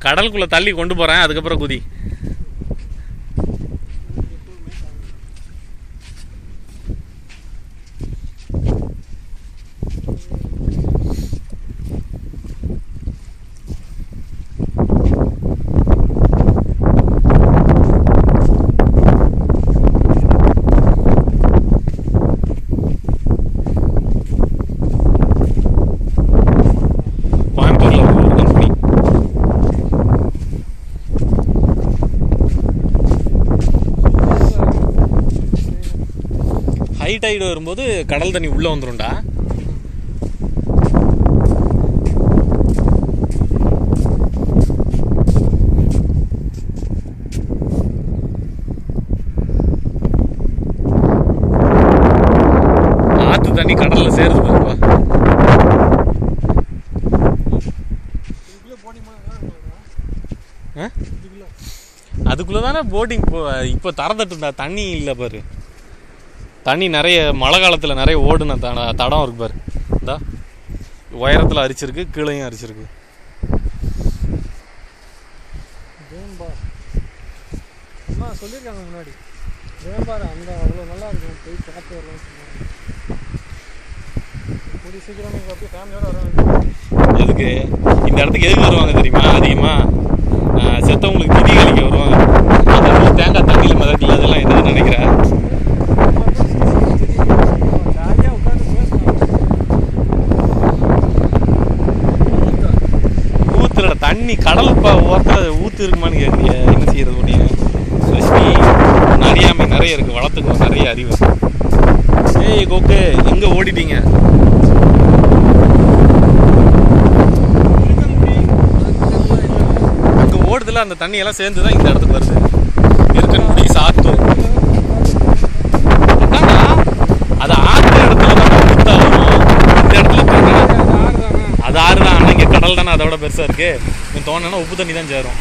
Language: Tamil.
கடலுக்குள்ளே தள்ளி கொண்டு போகிறேன், அதுக்கப்புறம் குதி. ஹை டைடு வரும்போது கடல் தண்ணி உள்ளே வந்துடும்டா. ஆற்று தண்ணி கடலில் சேருது பாருப்பா. அதுக்குள்ளே தானே போட்டிங் இப்போ திறந்துட்டுருந்தா, தண்ணி இல்லை பாரு. தண்ணி நிறைய மழை காலத்தில் நிறைய ஓடுன தடம் இருக்கு பாரு. இந்தா உயரத்தில் அரிச்சிருக்கு, கீழையும் அரிச்சிருக்கு. சொல்லியிருக்காங்க முன்னாடி வேம்பாரு அந்த அவ்வளோ நல்லா இருக்கும், போய் பார்த்து வரலாம். கூடிய சீக்கிரம் நீங்கள் அப்படியே ஃபேமிலியோடு வர வேண்டிய. எதுக்கு இந்த இடத்துக்கு எதுக்கு வருவாங்க தெரியுமா? அதிகமாக செத்தவங்களுக்கு திதி கழிக்க வருவாங்க. அந்த தேங்காய் தண்ணியில் மிதக்கல, அதெல்லாம் எதுன்னு நினைக்கிறேன். தண்ணி கடல் ஓரத்தில் ஊற்று இருக்குமான்னு கேட்குறிய, என்ன செய்யறது? ஒன்று லட்சுமி அறியாமை நிறைய இருக்குது, வளர்த்துக்கோ நிறைய அறிவு. ஏய் கோக்கு, எங்கே ஓடிட்டீங்க? அங்கே ஓடுதில்ல, அந்த தண்ணியெல்லாம் சேர்ந்து தான் இந்த இடத்துக்கு வருது. இருக்கன்குடி, சாத்தூர். அது ஆற்று இடத்துல தான் ஊற்றா வரும். இந்த இடத்துல அது ஆறு தான், ஆனால் இங்கே கடல் தானே அதோட பெருசாக இருக்குது. நீ தோணுன்னா உப்பு தண்ணி தான் சேரும்.